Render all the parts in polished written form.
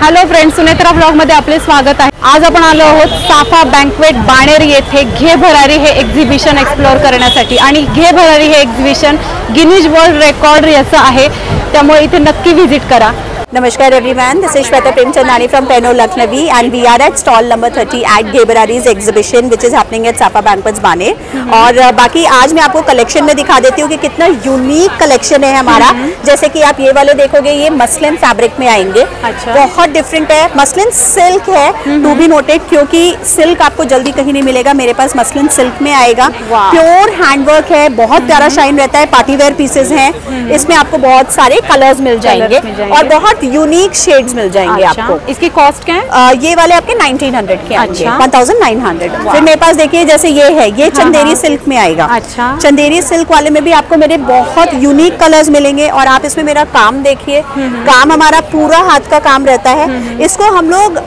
Hello friends, Sunetra ब्लॉगमध्ये आपले स्वागत आहे। आज आपण आलो आहोत साफा बँक्वेट बाणेर येथे घे भरारी हे एक्झिबिशन एक्सप्लोर करण्यासाठी आणि घे भरारी हे एक्झिबिशन गिनीज वर्ल्ड रेकॉर्ड याचं आहे, त्यामुळे इथे नक्की व्हिजिट करा। Namaskar everyone, this is Shweta Premchandani from Penno Lucknowi and we are at stall number 30 at Ghe Barari's exhibition which is happening at Safa Banquets Baner. और बाकी आज मैं आपको कलेक्शन में दिखा देती हूँ कि कितना यूनिक कलेक्शन है हमारा। जैसे कि आप ये वाले देखोगे, ये मसलिन फैब्रिक में आएंगे। अच्छा। बहुत डिफरेंट है, मसलिन सिल्क है टू बी नोटेड, क्योंकि सिल्क आपको जल्दी कहीं नहीं मिलेगा। मेरे पास मसलिन सिल्क में आएगा, प्योर हैंडवर्क है, बहुत प्यारा शाइन रहता है, पार्टी वेयर पीसेज हैं। इसमें आपको बहुत सारे कलर्स मिल जाएंगे और बहुत यूनिक शेड्स मिल जाएंगे। अच्छा। आपको इसकी कॉस्ट क्या है? ये वाले आपके 1900 के आएंगे। अच्छा। 1900। फिर मेरे पास देखिए, जैसे ये है, ये चंदेरी सिल्क में आएगा। अच्छा। चंदेरी सिल्क वाले में भी आपको मेरे बहुत यूनिक कलर्स मिलेंगे और आप इसमें मेरा काम देखिए, काम हमारा पूरा हाथ का काम रहता है। इसको हम लोग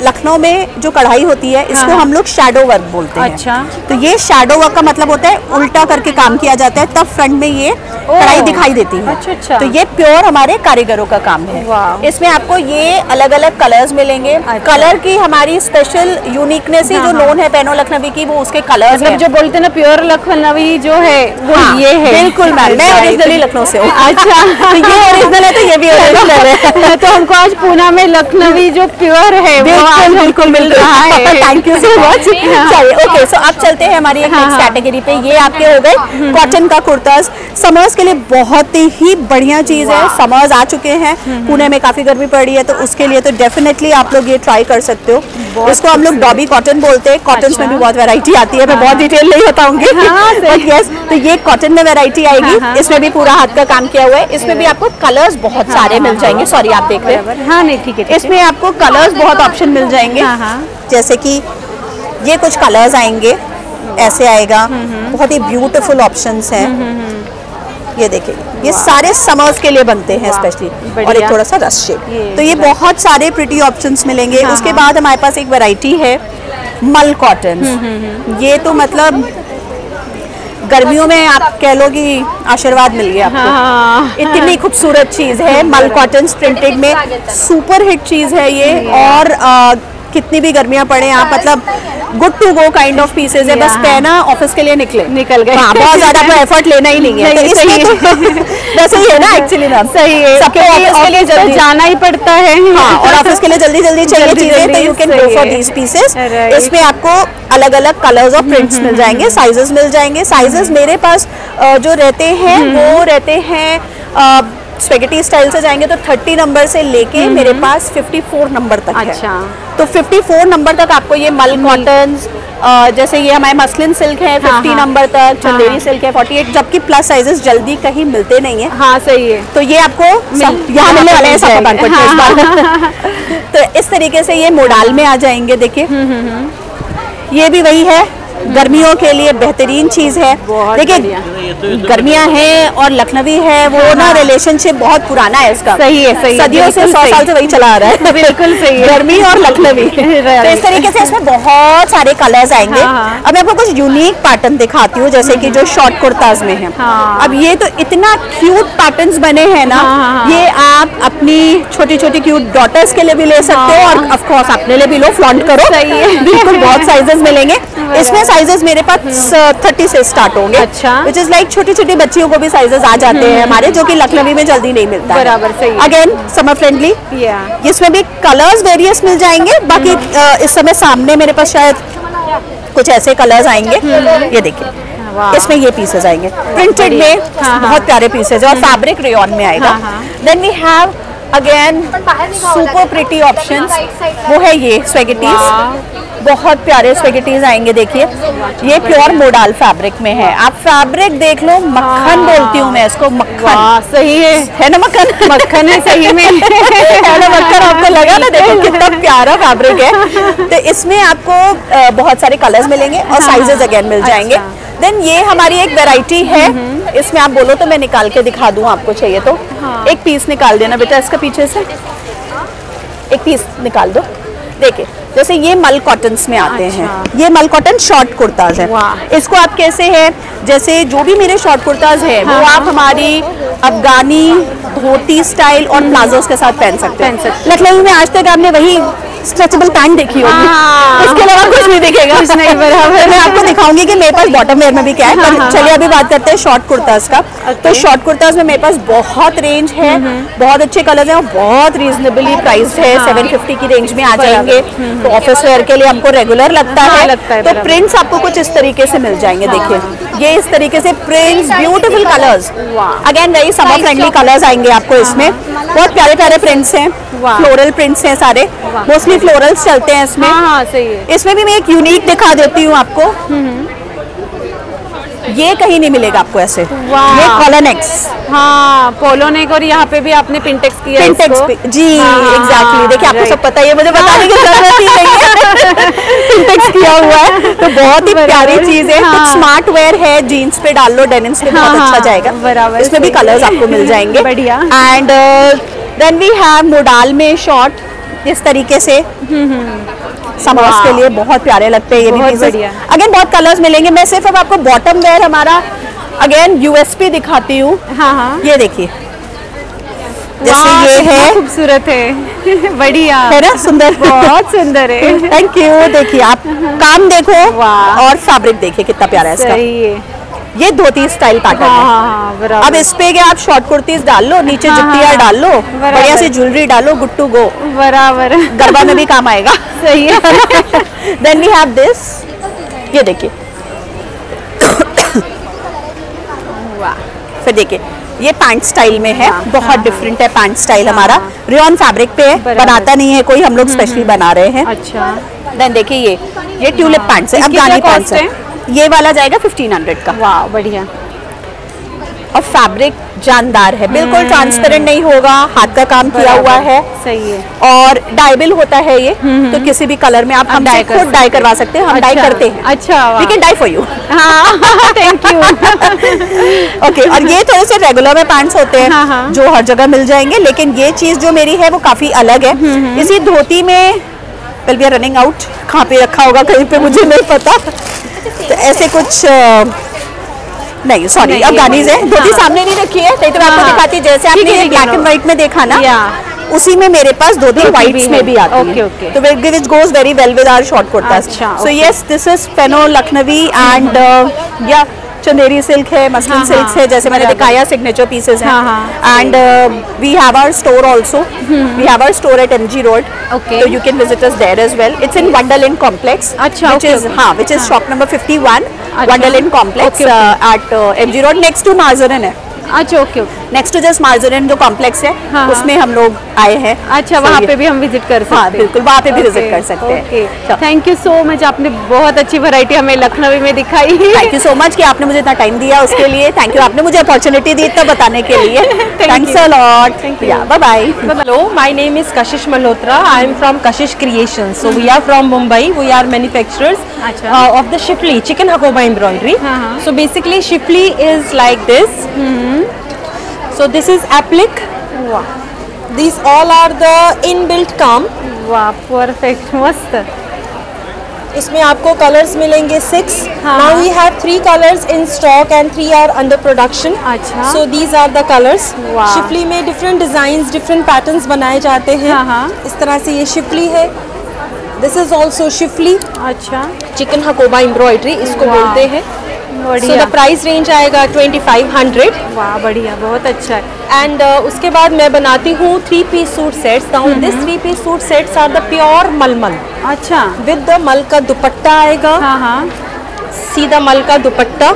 लखनऊ में जो कढ़ाई होती है, इसको हम लोग शैडो वर्क बोलते हैं। अच्छा। तो ये शैडो वर्क का मतलब होता है उल्टा करके काम किया जाता है, तब फ्रंट में ये कढ़ाई दिखाई देती है। अच्छा। तो ये प्योर हमारे कारीगरों का काम है। इसमें आपको ये अलग अलग कलर्स मिलेंगे। अच्छा। कलर की हमारी स्पेशल यूनिकनेस ही जो नोन है पेनो लखनवी की, वो उसके कलर्स मतलब जो बोलते हैं ना प्योर लखनवी जो है वो ये है। बिल्कुल मैम, मैं ओरिजिनली लखनऊ से हूँ। अच्छा। तो ये ओरिजिनल है, तो ये भी ओरिजिनल है। तो हमको आज पूना में लखनवी जो प्योर है वो बिल्कुल मिल रहा है। Thank you so much. चलिए, ओके, सो अब चलते हैं हमारी एक नेक्स्ट कैटेगरी पे। ये आपके हो गए कॉटन का कुर्ताज। समर्स के लिए बहुत ही बढ़िया चीज है। समर्स आ चुके हैं, पुणे में काफी गर्मी पड़ रही है, तो उसके लिए तो डेफिनेटली आप लोग ये ट्राई कर सकते हो। इसको हम लोग डॉबी कॉटन बोलते हैं। कॉटन में भी बहुत वैरायटी आती है, मैं बहुत डिटेल नहीं बताऊंगी। यस, तो ये कॉटन में वैरायटी आएगी। इसमें भी पूरा हाथ का काम किया हुआ है। इसमें भी आपको कलर्स बहुत सारे मिल जाएंगे। सॉरी, आप देख रहे हैं? हाँ, नहीं ठीक है। इसमें आपको कलर्स बहुत ऑप्शन मिल जाएंगे। जैसे कि ये कुछ कलर्स आएंगे, ऐसे आएगा। बहुत ही ब्यूटीफुल ऑप्शंस हैं। ये देखिए, ये सारे समर्स के लिए बनते हैं स्पेशली, और एक थोड़ा सा रश शेड। तो ये बहुत सारे प्रिटी ऑप्शंस मिलेंगे। उसके बाद हमारे पास एक वैरायटी है मल कॉटन। ये तो मतलब गर्मियों में आप कह लो कि आशीर्वाद मिल गया आपको। इतनी खूबसूरत चीज है मल कॉटन प्रिंटेड में, सुपर हिट चीज है ये। और कितनी भी गर्मियां पड़े, आप मतलब good to go kind of pieces है। बस पहना, ऑफिस के लिए निकल गए। हाँ, बहुत ज्यादा कोई एफर्ट लेना ही नहीं है। तो इसलिए वैसे ही है ना, एक्चुअली मैम सही है। सबको ऑफिस के लिए जल्दी जाना ही पड़ता है। हाँ, और ऑफिस के लिए जल्दी चाहिए चीजें, तो you can go for these pieces. इसमें आपको अलग अलग कलर्स और प्रिंट्स मिल जाएंगे, साइजेस मिल जाएंगे। साइजेस मेरे पास जो रहते हैं वो रहते हैं स्पेगेटी स्टाइल से जाएंगे तो 30 नंबर से लेके मेरे पास 54 नंबर तक है। अच्छा। तो 54 नंबर तक आपको ये मल कॉटन, जैसे ये हमारे मसलिन सिल्क है 50 नंबर तक, चंदेरी सिल्क है 48, जबकि प्लस साइजेस जल्दी कहीं मिलते नहीं है। हाँ, सही है। तो ये आपको यहाँ मिलने वाले हैं साफा बैंक्वेट में इस बार। तो इस तरीके से ये मोडाल में आ जाएंगे। देखिए, ये भी वही है, गर्मियों के लिए बेहतरीन चीज है। देखिए, गर्मियां हैं और लखनवी है, वो ना रिलेशनशिप बहुत पुराना है इसका। सही है, सही है। सदियों से 100 साल से वही चला आ रहा है। बिल्कुल सही है। गर्मी और लखनवी। तो इस तरीके से इसमें बहुत सारे कलर्स आएंगे। अब मैं आपको कुछ यूनिक पैटर्न दिखाती हूँ, जैसे कि जो शॉर्ट कुर्ताज में है। अब ये तो इतना क्यूट पैटर्न्स बने हैं ना, ये आप अपनी छोटी छोटी क्यूट डॉटर्स के लिए भी ले सकते हो और ऑफ कोर्स अपने लिए भी लो, फ्लॉन्ट करो। सही है। बिल्कुल, बहुत साइजेस मिलेंगे इसमें। साइजेस मेरे पास 30 से स्टार्ट होंगे। अच्छा। विच इज लाइक छोटी छोटी बच्चियों को भी साइजेस आ जाते हैं हमारे, जो कि लखनवी में जल्दी नहीं मिलता। बराबर, सही। अगेन समर फ्रेंडली। इसमें भी कलर्स वेरियस मिल जाएंगे। बाकी इस समय सामने मेरे पास शायद कुछ ऐसे कलर्स आएंगे। ये देखिए, इसमें ये पीसेस आएंगे प्रिंटेड में। बहुत प्यारे पीसेस है और फैब्रिक रेयॉन में आएगा। Then we have again super pretty options, वो है ये स्वेगेटीज। बहुत प्यारे स्वेगेटीज आएंगे। देखिए, ये प्योर मोडाल फैब्रिक में है। आप फैब्रिक देख लो, मक्खन बोलती हूँ मैं इसको, मक्खन। सही है ना? मक्खन है सही में। है ना मक्खन? आपको लगा ना? देखो कितना प्यारा फैब्रिक है। तो इसमें आपको बहुत सारे कलर्स मिलेंगे और साइजेस अगेन मिल जाएंगे। देन ये हमारी एक वैरायटी है, इसमें आप बोलो तो मैं निकाल के दिखा दूँ, आपको चाहिए तो। एक पीस निकाल देना बेटा इसका, पीछे से एक पीस निकाल दो। देखिए जैसे ये मल कॉटन्स में आते हैं, ये मल कॉटन शॉर्ट कुर्ताज है। इसको आप कैसे है, जैसे जो भी मेरे शॉर्ट कुर्ताज है वो आप हमारी अफगानी धोती स्टाइल और प्लाजोस के साथ पहन सकते हैं। लखनऊ में आज तक आपने वही स्ट्रेचेबल पैंट देखी होगी, इसके अलावा कुछ नहीं दिखेगा। कुछ नहीं, बराबर। मैं आपको दिखाऊंगी कि मेरे पास बॉटम वेयर में भी क्या है। पर चलिए अभी बात करते हैं शॉर्ट कुर्ताज का। तो शॉर्ट कुर्ताज में मेरे पास बहुत रेंज है, बहुत अच्छे कलर्स हैं और बहुत रीजनेबली प्राइस्ड है। 750 की रेंज में आ जाएंगे। तो ऑफिस वेयर के लिए हमको रेगुलर लगता है। तो प्रिंट्स आपको कुछ इस तरीके से मिल जाएंगे। देखिए ये इस तरीके से prints, beautiful colours, again very summer friendly colours आएंगे आपको इसमें। बहुत प्यारे प्यारे प्रिंट्स हैं, फ्लोरल प्रिंट्स हैं सारे, मोस्टली फ्लोरल्स चलते हैं इसमें। सही है। इसमें भी मैं एक यूनिक दिखा देती हूँ आपको। ये कहीं नहीं मिलेगा आपको ऐसे। ये कॉलर नेक्स, हाँ पोलो नेक, और यहाँ पे भी आपने पिंटेक्स किया है इसको। जी एग्जैक्टली। देखिए आपको सब पता है, मुझे बताने की जरूरत ही नहीं है। पिंटेक्स किया हुआ है, तो बहुत ही प्यारी चीज है। कुछ स्मार्ट वेयर है, जीन्स पे डाल लो, डेनिम्स पे बहुत अच्छा जाएगा। बराबर, इसमें भी कलर्स आपको मिल जाएंगे। बढ़िया। And then we have modal में शॉर्ट इस तरीके से, समर्स के लिए बहुत प्यारे लगते हैं ये भी पीसेस। अगेन बहुत कलर्स मिलेंगे। मैं सिर्फ अब आपको बॉटम वेयर हमारा अगेन यूएसपी दिखाती हूँ। ये देखिए जैसे ये है, खूबसूरत है, बढ़िया है ना, सुंदर, बहुत सुंदर है। Thank you. देखिए आप काम देखो और फैब्रिक देखिए कितना प्यारा है इसका। सही है। ये धोती स्टाइल पैटर्न है। अब इस पे क्या आप शॉर्ट कुर्तीज डाल लो, नीचे जुत्तियां डाल लो, बढ़िया सी ज्वेलरी डालो, गुड टू गो। बराबर, गरबा में भी काम आएगा। सही है। देन वी हैव दिस, ये देखिए। फिर देखिए ये पैंट स्टाइल में है, बहुत डिफरेंट है पैंट स्टाइल हमारा। रेयॉन फैब्रिक पे है, बनाता नहीं है कोई, हम लोग स्पेशली बना रहे हैं। अच्छा। देन देखिए ये ट्यूलिप पैंट्स है, अफगानी पैंट्स है। ये वाला जाएगा 1500 का। वाह बढ़िया। और फैब्रिक जानदार है, बिल्कुल ट्रांसपेरेंट नहीं होगा, हाथ का काम किया हुआ है। सही है। और डाइबल होता है ये, तो किसी भी कलर में आप हमसे खुद डाई करवा सकते हैं। हम डाई करते हैं। अच्छा, we can dye for you. Thank you. Okay, और ये थोड़े से रेगुलर में पैंट्स होते हैं जो हर जगह मिल जाएंगे, लेकिन ये चीज जो मेरी है वो काफी अलग है। इसी धोती में वेल वी आर रनिंग आउट, कहाँ पे रखा होगा कहीं पे मुझे नहीं पता। तो ऐसे कुछ नहीं, सॉरी, अफगानीज है। धोती सामने नहीं रखी है, नहीं तो मैं आपको दिखाती। जैसे आपने ये ब्लैक एंड व्हाइट में देखा ना, उसी में मेरे पास धोती व्हाइट्स में भी आती है। तो which goes very well with our short kurtas. So yes, this is पेनो लखनवी एंड या चंदेरी सिल्क है, मसलिन सिल्क है, जैसे मैंने दिखाया, सिग्नेचर पीसेस हैं। And we have our store also, we have our store at MG Road, so you can visit us there as well. It's in Wonderland Complex, which is shop number 51, Wonderland Complex at MG Road, next to Marzarin है। अच्छा, okay okay. Next to just मार्जरन जो complex है, उसमें हम लोग आए हैं। अच्छा, वहाँ पे भी हम विजिट कर सकते हैं। बिल्कुल, वहाँ पे भी विजिट कर सकते हैं। थैंक यू सो मच, आपने बहुत अच्छी वैरायटी हमें लखनवी में दिखाई। थैंक यू सो मच कि आपने मुझे इतना टाइम दिया, उसके लिए थैंक यू। आपने मुझे अपॉर्चुनिटी दी इतना बताने के लिए, thanks a lot. Bye bye. Hello, my name is Kashish Malhotra. I am from Kashish Creations. So we are from Mumbai. We are manufacturers of the Shifli chicken hakoba embroidery. So basically Shifli is like this. So this is applique. Wow. These all are the inbuilt काम. वाह, perfect, मस्त। इसमें आपको colours मिलेंगे 6. Now we have 3 colors in stock and 3 are under production. अच्छा। So these are the colors. Wow. Schiffli में different designs, different patterns बनाए जाते हैं। इस तरह से ये शिफली है। This is also Schiffli. अच्छा। चिकन हकोबा एम्ब्रॉयडरी इसको बोलते हैं। So the price range आएगा 2500। वाह बढ़िया, बहुत अच्छा है। एंड उसके बाद मैं बनाती हूँ 3 piece suit sets. Now this 3 piece suit sets are the pure malmal. अच्छा। विद द मल का दुपट्टा आएगा। सीधा मल का दुपट्टा।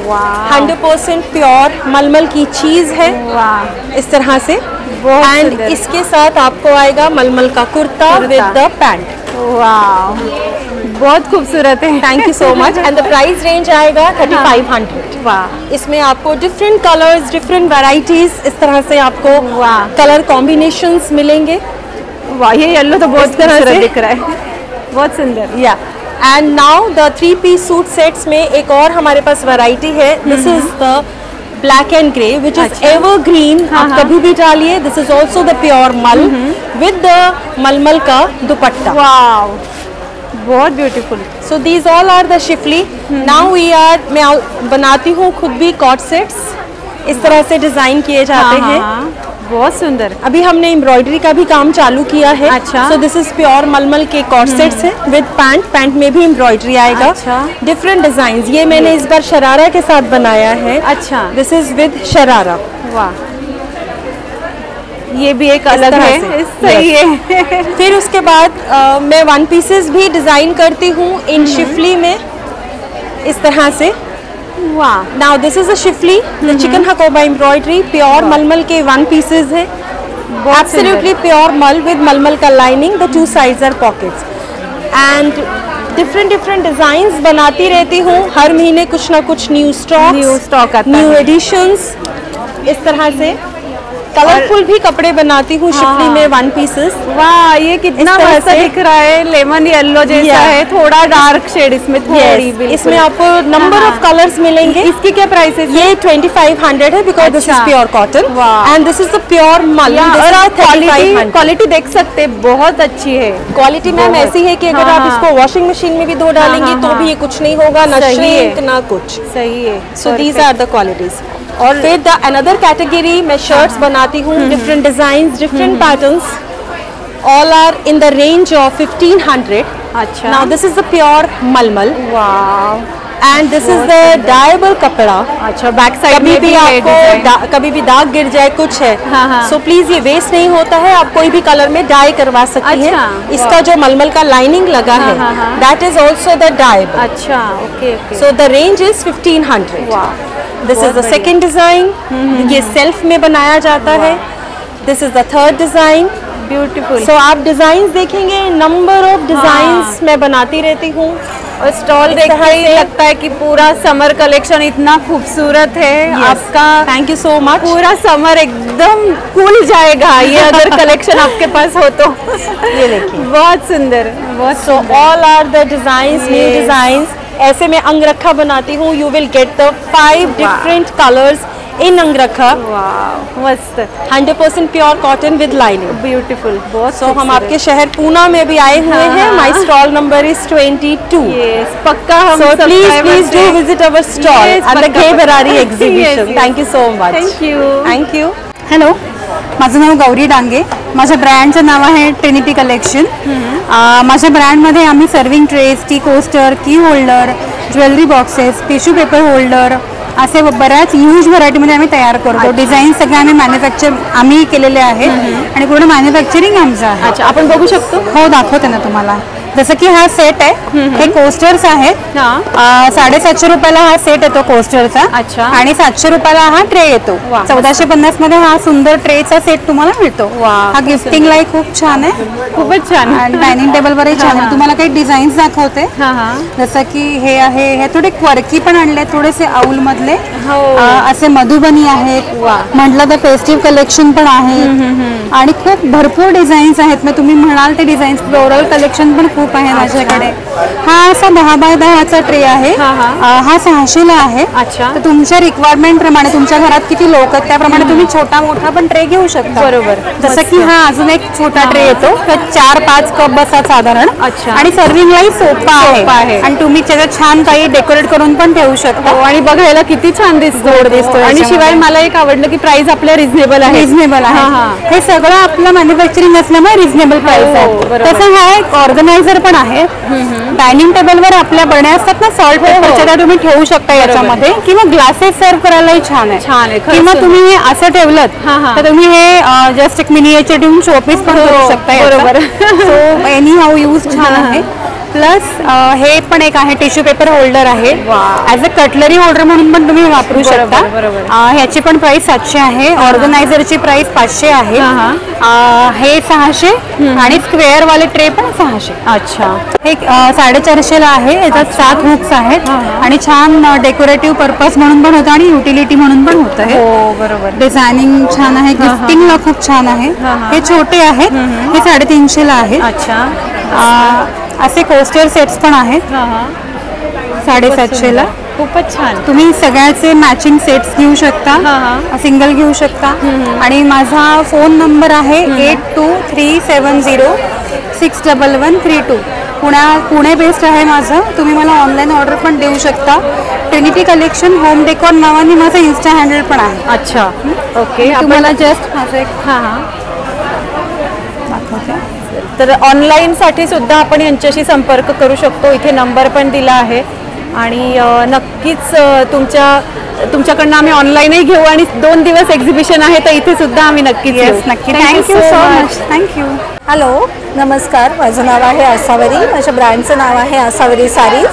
वाह, 100% प्योर मलमल की चीज है। वाह, इस तरह से। एंड इसके साथ आपको आएगा मलमल का कुर्ता विद द पैंट। वाह, बहुत खूबसूरत है। Thank you so much. End the price range आएगा 3500। वाह, इसमें आपको डिफरेंट कलर्स, डिफरेंट वैरायटीज, इस तरह से आपको कलर कॉम्बिनेशंस मिलेंगे। वाह, ये येलो तो बहुत खूबसूरत दिख रहा है, बहुत सुंदर। Yeah and now the 3 piece suit sets में एक और हमारे पास वैरायटी है। This is the black and grey which is evergreen, आप कभी भी डालिए। This is also the pure mul with the मलमल का दुपट्टा। वाव, बहुत beautiful. So these all are the schiffli. Now we are, मैं बनाती हूँ खुद भी कॉट सेट्स, इस तरह से डिजाइन किए जाते हैं। बहुत सुंदर। अभी हमने एम्ब्रॉयडरी का भी काम चालू किया है। अच्छा। So this is pure malmal K cot sets है विद पैंट, पैंट में भी एम्ब्रॉयडरी आएगा। अच्छा। डिफरेंट डिजाइन, ये मैंने इस बार शरारा के साथ बनाया है। अच्छा, दिस इज विद शरारा। वाह, ये भी एक अलग तरह है, से। सही है। फिर उसके बाद मैं वन पीसेस भी डिजाइन करती हूँ इन शिफली में, इस तरह से। वाह, now this is a schiffli, the chikan hakoba embroidery, pure malmal के वन पीसेस है। Absolutely pure mul with malmal का lining, the two sides are pockets. And different different designs बनाती रहती हूँ हर महीने, कुछ ना कुछ न्यू स्टॉक आता न्यू है। एडिशंस, इस तरह से। कलरफुल भी कपड़े बनाती हूँ शिफली में, वन पीसेस। वाह, ये कितना इस तरह मस्त से। दिख रहा है, लेमन येलो जैसा है, थोड़ा डार्क शेड इसमें थोड़ी। बिल्कुल। इसमें आपको नंबर ऑफ कलर्स मिलेंगे। इसकी क्या प्राइस है? ये 2500 है बिकॉज दिस इज अच्छा। प्योर कॉटन वाह। And this is the pure मल। और आप क्वालिटी देख सकते हैं, बहुत अच्छी है। क्वालिटी मैम ऐसी है कि अगर आप इसको वॉशिंग मशीन में भी धो डालेंगे तो भी ये कुछ नहीं होगा, ना सही है। श्रिंक ना कुछ। सही है। So these are the qualities. और फिर द अनदर कैटेगरी मैं शर्ट्स बनाती हूँ, different designs, different patterns, all are in the range of 1500। अच्छा। Now this is the pure malmal वाह, and this is the dyeable कपड़ा। अच्छा, बैक साइड कभी में भी आपको कभी भी दाग गिर जाए, कुछ है, सो प्लीज ये वेस्ट नहीं होता है, आप कोई भी कलर में डाई करवा सकती हैं। अच्छा, इसका जो मलमल का लाइनिंग लगा है, that is also the dyeable. अच्छा, okay okay. So the range is 1500। वाह, this is the second design, ये सेल्फ में बनाया जाता है। This is the third design, beautiful. So आप डिजाइन देखेंगे, नंबर ऑफ डिजाइन्स मैं बनाती रहती हूँ। और स्टॉल देख के ही लगता है कि पूरा समर कलेक्शन इतना खूबसूरत है। आपका थैंक यू सो मच। पूरा समर एकदम खुल जाएगा ये अगर कलेक्शन आपके पास हो तो। ये देखिए, बहुत सुंदर, बहुत so all are the designs, new designs. ऐसे मैं अंगरखा बनाती हूँ, you will get the 5 different colours in angrakha. वाह, मस्त, 100% pure cotton with lining, beautiful, बहुत। सो हम आपके शहर पूना में भी आए हुए हैं। My stall number is 22। Yes, पक्का हम So please do visit our stall at the Ghe Bharari exhibition. Thank you so much. Thank you. Thank you. Hello, माझं नाव गौरी डांगे. माझ्या ब्रँडचं नाव आहे ट्रिनिटी कलेक्शन. माझ्या ब्रँडमध्ये आम्ही सर्विंग ट्रेस, टी कोस्टर, की holder, jewellery boxes, tissue paper holder असे बऱ्याच ह्यूज व्हरायटीमध्ये आम्ही तयार करतो. डिझाईन सगळे आम्ही मॅन्युफॅक्चर आम्ही केलेले आहेत आणि पूर्ण मॅन्युफॅक्चरिंग आमचं आहे. अच्छा, आपण बघू शकतो. हो, दाखवते ना तुम्हाला. जसं की हा सेट आहे, हे कोस्टर्स आहेत. 750 रुपयाला हा सेट येतो कोस्टरचा. अच्छा. आणि 700 रुपयाला हा ट्रे येतो. 1450 मध्ये हा सुंदर ट्रेचा सेट तुम्हाला मिळतो. हा गिफ्टिंगलाही खूप छान आहे, खूपच छान. आणि डायनिंग टेबलवरही छान आहे. तुम्हाला काही डिझाईन्स दाखवते. जसं की हे आहे, हे थोडे क्वर्की पण आणले, थोडेसे आऊल मधले असे मधुबनी आहेत. म्हटलं तर फेस्टिव्ह कलेक्शन पण आहे आणि खूप भरपूर डिझाईन्स आहेत. मग तुम्ही म्हणाल ते डिझाईन्स, फ्लोरल कलेक्शन पण खूप आहे माझ्याकडे. हा असा 10 बाय 10चा ट्रे आहे. हा 600ला आहे. तर तुमच्या रिक्वायरमेंट प्रमाणे, तुमच्या घरात किती लोक आहेत त्याप्रमाणे तुम्ही छोटा मोठा पण ट्रे घेऊ शकता. बरोबर. जसं की हा अजून एक छोटा ट्रे येतो, 4-5 कप बसा साधारण. आणि सर्विंगलाही सोपा आहे आणि तुम्ही त्याच्यात छान काही डेकोरेट करून पण ठेवू शकता. आणि बघायला किती छान दिसतो. आणि शिवाय मला एक आवडलं की प्राइस आपल्या रिझनेबल आहे. रिझनेबल आहे. हे सगळं आपलं मॅन्युफॅक्चरिंग असल्यामुळे रिझनेबल प्राइस आहे. तसं हा एक ऑर्गनायझर पण आहे. डायनिंग टेबलवर आपल्या बरण्या असतात ना सॉल्ट पेपरच्या, त्या तुम्ही ठेवू शकता याच्यामध्ये. किंवा ग्लासेस सर्व करायलाही छान आहे. किंवा तुम्ही हे असं ठेवलं तर तुम्ही हे जस्ट एक मिनिएचर ठेवून शोपीस पण करू शकता. बरोबर. सो एनी हाऊ यूज छान आहे. प्लस हे पण एक आहे, टिश्यू पेपर होल्डर आहे. ॲज अ कटलरी होल्डर म्हणून पण तुम्ही वापरू शकता. ह्याची पण प्राइस 700 आहे. ऑर्गनायझरची प्राइस 500 आहे. हे 600 आणि स्क्वेअर वाले ट्रे पण 600. अच्छा, हे 450ला आहे. याच्यात 7 हुक्स आहेत आणि छान डेकोरेटिव्ह पर्पज म्हणून पण होतं आणि युटिलिटी म्हणून पण होतं. हे बरोबर. डिझायनिंग छान आहे, गिफ्टिंगला खूप छान आहे. हे छोटे आहेत, हे 350ला आहे. अच्छा, असे कोस्टर सेट्स पण आहेत 750ला. खूपच छान. तुम्ही सगळ्याचे मॅचिंग सेट्स घेऊ शकता, सिंगल घेऊ शकता. आणि माझा फोन नंबर आहे 8237061132. पुणे बेस्ड आहे माझं. तुम्ही मला ऑनलाईन ऑर्डर पण देऊ शकता. ट्रिनिटी कलेक्शन होम डेकोर नावाने माझं इन्स्टा हँडल पण आहे. अच्छा, ओके. तुम्हाला जस्ट माझं एक दाखवते. तर ऑनलाईनसाठी सुद्धा आपण यांच्याशी संपर्क करू शकतो. इथे नंबर पण दिला आहे आणि नक्कीच तुमच्याकडनं आम्ही ऑनलाईनही घेऊ आणि 2 दिवस एक्झिबिशन आहे तर इथे सुद्धा आम्ही नक्कीच येऊ. नक्की. Thank you so much. Thank you. Hello, नमस्कार. माझं नाव आहे आसावरी. माझ्या ब्रँडचं नाव आहे आसावरी सारीज.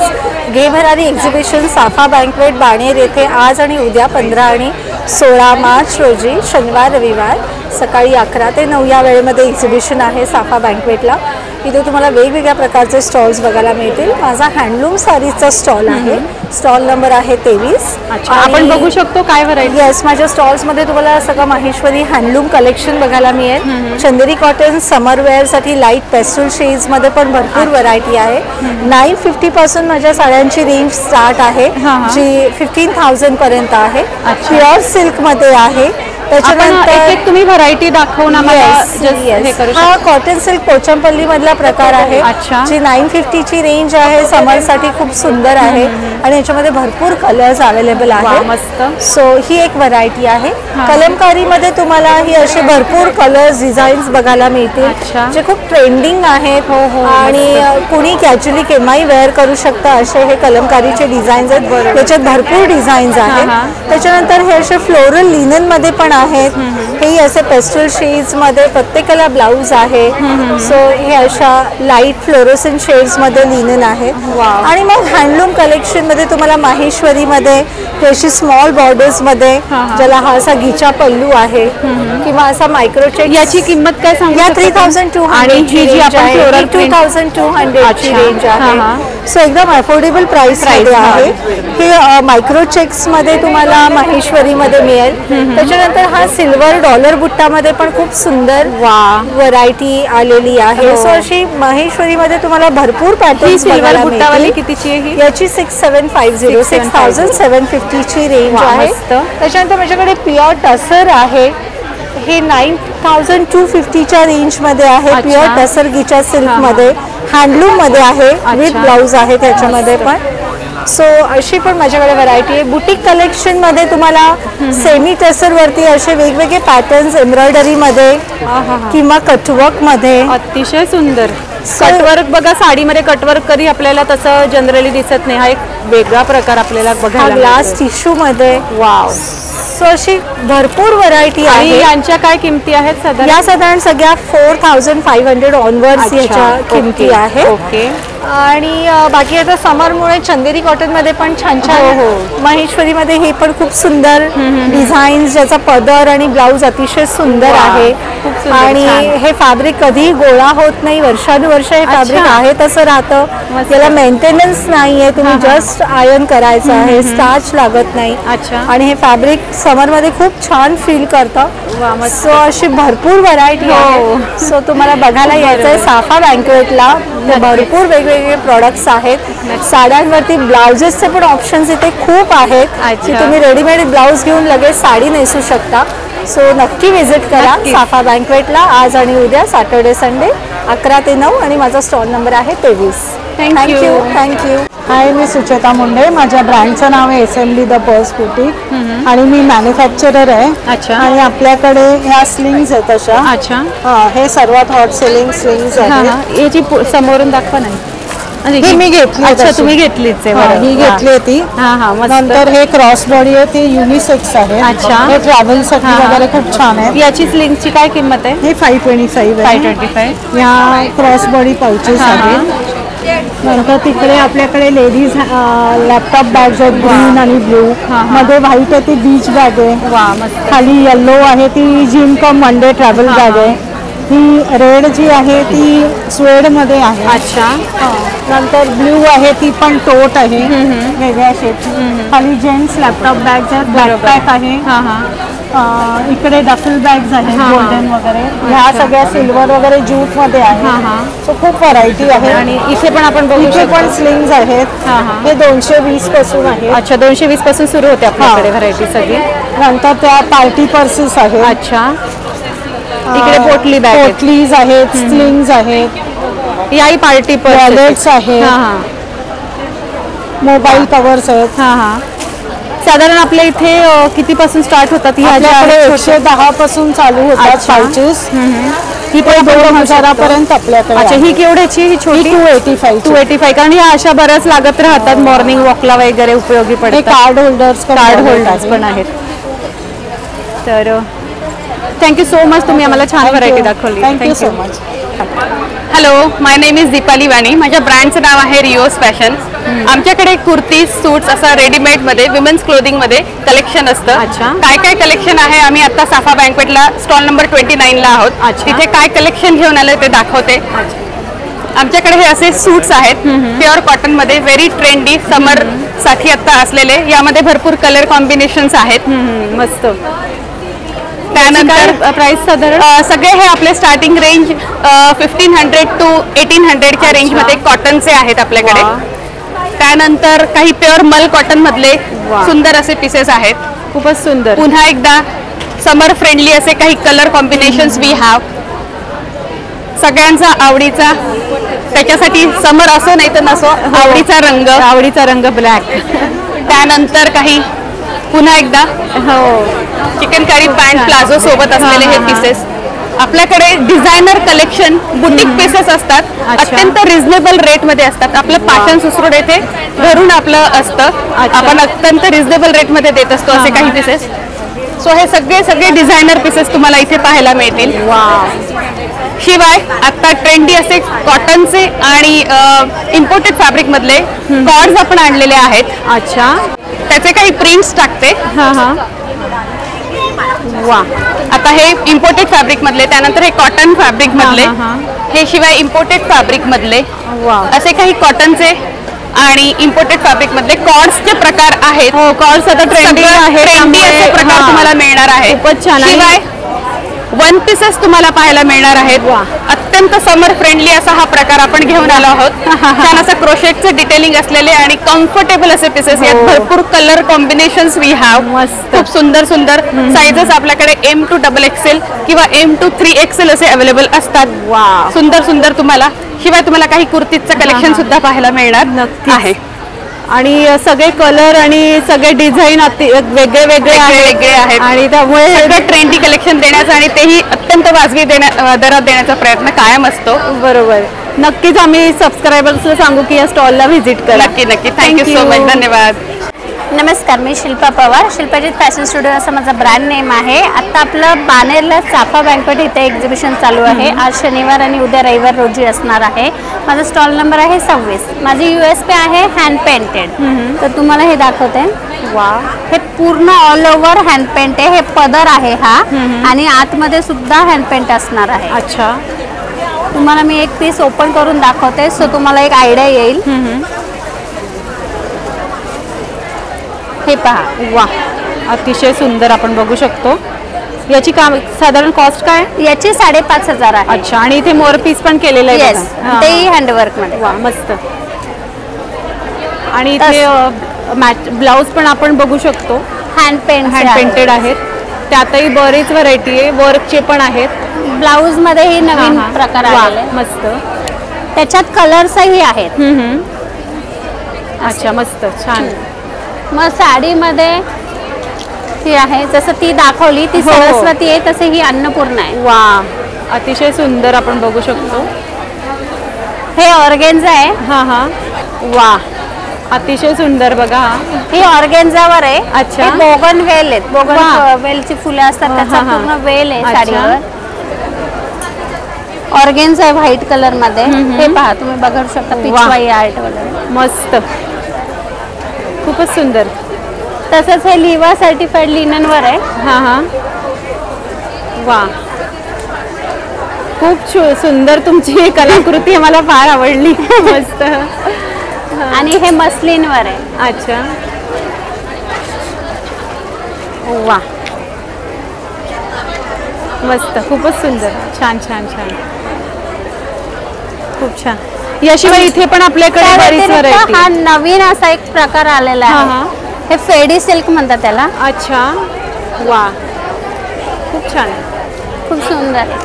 घे भरारी एक्झिबिशन साफा बँकवेट बाणेर येथे आज आणि उद्या 15 आणि 16 मार्च रोजी शनिवार रविवार सकाळी 11 ते 9 या वेळेमध्ये एक्झिबिशन आहे साफा बँकवेटला. इथे तुम्हाला वेगवेगळ्या प्रकारचे स्टॉल्स बघायला मिळतील. माझा हँडलूम सारीजचा स्टॉल आहे. स्टॉल नंबर आहे 23. आपण बघू शकतो काय व्हरायटी. येस, माझ्या स्टॉल्समध्ये तुम्हाला सगळं माहेश्वरी हँडलूम कलेक्शन बघायला मिळेल. चंदेरी कॉटन समरवेअरसाठी लाईट पेस्टल शेड्समध्ये पण भरपूर व्हरायटी आहे. 950 पासून माझ्या साड्यांची रेंज स्टार्ट आहे जी 15,000 पर्यंत आहे. प्युअर सिल्कमध्ये आहे. त्याच्यानंतर तुम्ही व्हरायटी दाखवून हा कॉटन सिल्क पोचमपल्ली मधला प्रकार आहे जी 950 ची रेंज आहे. समरसाठी खूप सुंदर आहे आणि याच्यामध्ये भरपूर कलर्स अवेलेबल आहेत. मस्त. सो ही एक व्हरायटी आहे. कलमकारीमध्ये तुम्हाला ही असे भरपूर कलर्स डिझाईन्स बघायला मिळतील जे खूप ट्रेंडिंग आहेत आणि कुणी कॅज्युअली केव्हाही वेअर करू शकता असे हे कलमकारीचे डिझाईन्स आहेत. त्याच्यात भरपूर डिझाईन्स आहेत. त्याच्यानंतर हे असे फ्लोरल लिनन मध्ये पण आहेत. हे असे पेस्टल शेड्स मध्ये प्रत्येकाला ब्लाउज आहे. सो हे अशा लाईट फ्लोरोसेंट शेड्स मध्ये लिनन आहे. आणि मग हँडलूम कलेक्शन मध्ये तुम्हाला माहेश्वरी मध्ये अशी स्मॉल बॉर्डर्स मध्ये ज्याला हा असा गिचा पल्लू आहे किंवा असा मायक्रोचेक. याची किंमत काय सांगू? 3200 आणि ही जी आपण फ्लोरल 2200 ची रेंज आहे. सो एकदम अफोर्डेबल प्राइस आहे. हे मायक्रो चेक्स मध्ये तुम्हाला माहेश्वरी मध्ये मिळेल. त्याच्यानंतर हा सिल्वर डॉलर बुट्टामध्ये पण खूप सुंदर व्हरायटी आलेली आहे. सो अशी माहेश्वरी मध्ये तुम्हाला भरपूर पॅटर्न्स बघायला मिळतील. कितीची आहे याची 6750 6750 ची रेंज आहे. त्याच्यानंतर माझ्याकडे प्युअर टसर आहे. हे 9250 च्या रेंज मध्ये आहे. प्युअर टसर गिचा सिल्क मध्ये हँडलूम मध्ये आहे. विथ ब्लाउज आहे त्याच्यामध्ये पण. सो अशी पण माझ्याकडे व्हरायटी आहे. बुटीक कलेक्शन मध्ये तुम्हाला सेमी टसर वरती असे वेगवेगळे पॅटर्न्स एम्ब्रॉयडरी मध्ये किंवा कटवर्क मध्ये अतिशय सुंदर. कटवर्क बघा, साडीमध्ये कटवर्क कधी आपल्याला तसं जनरली दिसत नाही. हा एक वेगळा प्रकार आपल्याला बघायला. ग्लास टिश्यू मध्ये. वाव. सो अशी भरपूर व्हरायटी आहे. यांच्या काय किमती आहेत साधारण? या साधारण सगळ्या 4500 ऑनवर्ड्स याच्या किमती आहेत. ओके. आणि बाकी आता समरमुळे चंदेरी कॉटन मध्ये पण छान छान. महेश्वरी मध्ये हे पण खूप सुंदर डिझाईन्स ज्याचा पदर आणि ब्लाउज अतिशय सुंदर आहे. आणि हे फॅब्रिक कधीही गोळा होत नाही. वर्षानुवर्ष हे फॅब्रिक आहे तसं राहतं. त्याला मेंटेनन्स नाहीये. तुम्ही जस्ट आयर्न करायचं आहे. स्टार्च लागत नाही. आणि हे फॅब्रिक समर मध्ये खूप छान फील करतं. सो अशी भरपूर व्हरायटी आहे. सो तुम्हाला बघायला यायचंय साफा बँकवेटला. भरपूर वेगवेगळे प्रोडक्ट्स आहेत. साड्यांवरती ब्लाउजेसचे पण ऑप्शन्स इथे खूप आहेत की तुम्ही रेडीमेड ब्लाउज घेऊन लगेच साडी नेसू शकता. सो नक्की विजिट करा साफा बँकवेटला आज आणि उद्या सॅटर्डे संडे 11 ते 9 आणि माझा स्टॉल नंबर आहे 23. थँक्यू. थँक्यू. हाय, मी सुचेता मुंडे. माझ्या ब्रँडचं नाव आहे एसेंब्ली द पर्स बुटीक आणि मी मॅन्युफॅक्चरर आहे. आणि आपल्याकडे ह्या स्लिंग्स आहेत अशा. हे सर्वात हॉट सेलिंग स्लिंग्स आहेत. याची समोरून दाखवा नाही. ही मी घेतली. तुम्ही घेतलीच आहे. ही घेतली ती. नंतर हे क्रॉस बॉडी आहे. ती युनिसेक्स आहे. हे ट्रॅव्हल साठी वगैरे खूप छान आहे. याची स्लिंगची काय किंमत आहे? हे 525 आहे. 525. या क्रॉस बॉडी पाउचेस आहे. नंतर तिकडे आपल्याकडे लेडीज लॅपटॉप बॅग्स आहेत. ग्रीन आणि ब्लू मध्ये. व्हाईट आहे ती बीच बॅग आहे. खाली येल्लो आहे ती जिम कम वन डे ट्रॅव्हल बॅग आहे. ही रेड जी आहे ती स्वेड मध्ये आहे. अच्छा. नंतर ब्ल्यू आहे ती पण टोट आहे वेगळ्या शेपची. खाली जेंट्स लॅपटॉप बॅग्स आहेत, बॅकपॅक आहे. इकडे डफल बॅग्स आहेत गोल्डन वगैरे. ह्या सगळ्या सिल्वर वगैरे ज्यूट मध्ये आहे. सो खूप व्हरायटी आहे. आणि इथे पण आपण बघू इथे पण स्लिंग्स आहेत. हे 220 पासून आहे. अच्छा, 220 पासून सुरू होते आपल्याकडे व्हरायटी सगळी. नंतर त्या पार्टी पर्सेस आहेत. अच्छा. इकडे पोटली बॅग, पोटलीज आहेत, स्लिंग्स आहेत, याही पार्टी वॉलेट्स आहेत, मोबाईल कव्हर्स आहेत. साधारण आपल्या इथे कितीपासून स्टार्ट होतात? आपल्याकडे 110 पासून चालू होतात पाउचेस. ही पण 2000 पर्यंत आपल्याकडे. अच्छा, ही केवढ्याची? ही छोटी 285. कारण ह्या अशा बऱ्याच लागत राहतात मॉर्निंग वॉकला वगैरे उपयोगी पडतात. कार्ड होल्डर्स पण आहेत. तर थँक्यू सो मच, तुम्ही आम्हाला छान व्हरायटी दाखवली. Thank you so much. Hello, my name is Deepali Wani. माझ्या ब्रँडचं नाव आहे रिओस फॅशन. आमच्याकडे कुर्तीज, सूट्स असं रेडीमेड मध्ये, विमेन्स क्लोथिंग मध्ये कलेक्शन असतं. अच्छा. काय काय कलेक्शन आहे? आम्ही आता साफा बँकवेटला स्टॉल नंबर 29 ला आहोत. तिथे काय कलेक्शन घेऊन आलं ते दाखवते. आमच्याकडे हे असे सूट्स आहेत प्युअर कॉटन मध्ये, व्हेरी ट्रेंडी, समर साठी आता असलेले. यामध्ये भरपूर कलर कॉम्बिनेशन्स आहेत. मस्त. त्यानंतर प्राइस साधारण सगळे हे आपले स्टार्टिंग रेंज 1500 to 1800च्या रेंजमध्ये कॉटनचे आहेत आपल्याकडे. त्यानंतर काही प्युअर मल कॉटन मधले सुंदर असे पीसेस आहेत. खूपच सुंदर. पुन्हा एकदा समर फ्रेंडली असे काही कलर कॉम्बिनेशन्स वी हॅव. सगळ्यांचा आवडीचा, त्याच्यासाठी समर असो नाही तर नसो, आवडीचा रंग ब्लॅक. त्यानंतर काही पुन्हा एकदा चिकनकारी पॅन्ट प्लाझो सोबत असलेले हे पीसेस. आपल्याकडे डिझायनर कलेक्शन, बुटीक पीसेस असतात. अत्यंत रिझनेबल रेट मध्ये असतात. आपलं पाटण सुसरूड येथे घरून आपलं असतं. आपण अत्यंत रिझनेबल रेट मध्ये देत असतो असे काही पीसेस. सो हे सगळे डिझायनर पीसेस तुम्हाला इथे पाहायला मिळतील. शिवाय आता ट्रेंडी असे कॉटनचे आणि इम्पोर्टेड फॅब्रिक मधले कॉर्ड्स आपण आणलेले आहेत. अच्छा. त्याचे काही प्रिंट्स टाकते. वा. आता हे इम्पोर्टेड फॅब्रिक मधले, त्यानंतर हे कॉटन फॅब्रिक मधले, हे शिवाय इम्पोर्टेड फॅब्रिक मधले असे काही कॉटनचे आणि इम्पोर्टेड फॅब्रिक मधले कॉर्ड्सचे प्रकार आहेत. कॉर्ड्स आता ट्रेंडी आहे, ट्रेंडी असे प्रकार तुम्हाला मिळणार आहे. खूपच छान. शिवाय वन पीसेस तुम्हाला पाहायला मिळणार आहेत. अत्यंत समर फ्रेंडली असा हा प्रकार आपण घेऊन आलो आहोत. छान असं क्रोशेटचं डिटेलिंग असलेले आणि कम्फर्टेबल असे पीसेस. यात भरपूर कलर कॉम्बिनेशन्स वी हॅव. खूप सुंदर सुंदर साइजेस आपल्याकडे M to XXL किंवा M to 3XL असे अवेलेबल असतात. सुंदर सुंदर तुम्हाला. शिवाय तुम्हाला काही कुर्तीचं कलेक्शन सुद्धा पाहायला मिळणार आहे. आणि सगळे कलर आणि सगळे डिझाईन वेगळे वेगळे आहेत. आणि त्यामुळे सगळं ट्रेंडी कलेक्शन देण्याचा आणि तेही अत्यंत वाजवी दरात देण्याचा प्रयत्न कायम असतो. बरोबर. नक्कीच आम्ही सबस्क्रायबर्सला सांगू की या स्टॉलला व्हिजिट करा. नक्की नक्की. Thank you so much. धन्यवाद. नमस्कार, मी शिल्पा पवार. शिल्पाजीत फॅशन स्टुडिओ असं माझा ब्रँड नेम आहे. आता आपलं बानेरला साफा बँकवेट इथे एक्झिबिशन चालू आहे. आज शनिवार आणि उद्या रविवार रोजी असणार आहे. माझा स्टॉल नंबर आहे 26. माझी USP आहे हँड पेंटेड. तर तुम्हाला हे दाखवते. वा. हे पूर्ण ऑल ओव्हर हँड पेंट आहे. हे पदर आहे हा, आणि आतमध्ये सुद्धा हँड पेंट असणार आहे. अच्छा. तुम्हाला मी एक पीस ओपन करून दाखवते, सो तुम्हाला एक आयडिया येईल. हे पहा. वा, अतिशय सुंदर आपण बघू शकतो. याची साधारण कॉस्ट काय? याची 5,500 आहे. अच्छा. आणि इथे मोर पीस पण केलेलं आहे. तेही हँडवर्क मध्ये. वा, मस्त. आणि इथे ब्लाउज पण आपण बघू शकतो. हँड पेंटेड आहेत. त्यातही बरीच व्हरायटी आहे. वर्कचे पण आहेत. ब्लाउज मध्येही नवीन प्रकार आलेले. मस्त. त्याच्यात कलर्सही आहेत. अच्छा, मस्त. छान. मग साडीमध्ये ही आहे, जसं ती दाखवली ती सरस्वती आहे, तसे ही अन्नपूर्णा आहे. वा, अतिशय सुंदर आपण बघू शकतो. हे ऑर्गेन्झा आहे. वा, अतिशय सुंदर. बघा, ही ऑर्गेन्झावर आहे. अच्छा. बोगन वेल आहेत. बोगन वेलची फुलं असतात, त्याचा पूर्ण वेल आहे साडीवर. ऑर्गेन्झा आहे व्हाईट कलर मध्ये. हे पहा, तुम्ही बघू शकता पिचवाई आर्ट वगैरे. मस्त. खूपच सुंदर. तसंच हे लिवा सर्टिफाईड लिननवर आहे. वा. खूप सुंदर तुमची कलाकृती मला फार आवडली. मस्त. आणि हे मस्लिनवर आहे. अच्छा. वा, मस्त, खूपच सुंदर. छान छान छान, खूप छान. याशिवाय इथे पण आपल्याकडे बरीच व्हरायटी. हा नवीन असा एक प्रकार आलेला आहे. हे फेडी सिल्क म्हणतात त्याला. अच्छा. वा, खूप छान, खूप सुंदर आहे.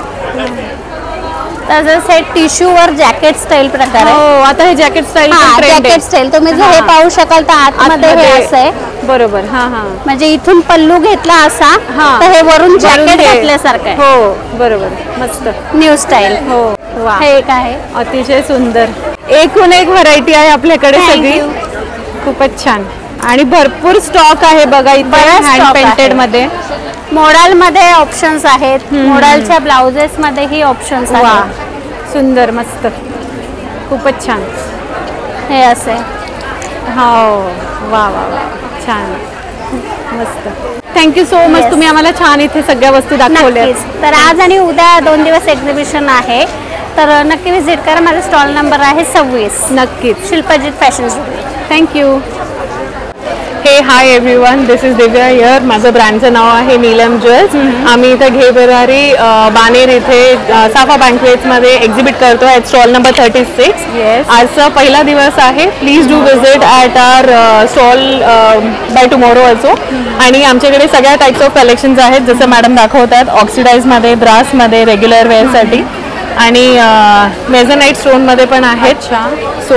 तसंच हे टिश्यूवर जॅकेट स्टाईल प्रकार आहे. हो, आता हे जॅकेट स्टाईल जॅकेट स्टाईल तुम्ही जर हे पाहू शकाल तर आतमध्ये हे असं आहे. बरोबर. हा हा, म्हणजे इथून पल्लू घेतला असा तर हे वरून जॅकेट घातल्यासारखं आहे. हो बरोबर, मस्त न्यू स्टाईल. हो. वा, हे एक आहे. अतिशय सुंदर. एकूण एक व्हरायटी आहे आपल्याकडे Thank सगळी. you. खूपच छान आणि भरपूर स्टॉक आहे बघा इथे. बराच हँड stock पेंटेड आहे. मध्ये मोडाल मध्ये ऑप्शन्स आहेत. मोडालच्या ब्लाउजेस मध्ये ही ऑप्शन्स वा, आहेत. सुंदर, मस्त, खूपच छान. हे असे. हो. वा वा वा, छान, मस्त. Thank you so much. तुम्ही आम्हाला छान इथे सगळ्या वस्तू दाखवल्या. नक्कीच. तर आज आणि उद्या 2 दिवस एक्झिबिशन आहे, तर नक्की विजिट करा. माझा स्टॉल नंबर आहे 26. नक्कीच. शिल्पाजीत फॅशन स्टुडिओ. थँक्यू. हे hi everyone, this is Divya here. माझं ब्रँडचं नाव आहे नीलम ज्वेल्स. आम्ही इथं घे भरारी बाणेर इथे साफा बँकवेट्समध्ये एक्झिबिट करतो आहे. Stall number 36. Yes. आजचा पहिला दिवस आहे. Please do visit at our stall by tomorrow also. आणि आमच्याकडे सगळ्या टाईप्स ऑफ कलेक्शन्स आहेत, जसं मॅडम दाखवतात. ऑक्सिडाईजमध्ये, ब्रासमध्ये, रेग्युलर वेअरसाठी आणि मेझोनाइट स्टोनमध्ये पण आहेत. सो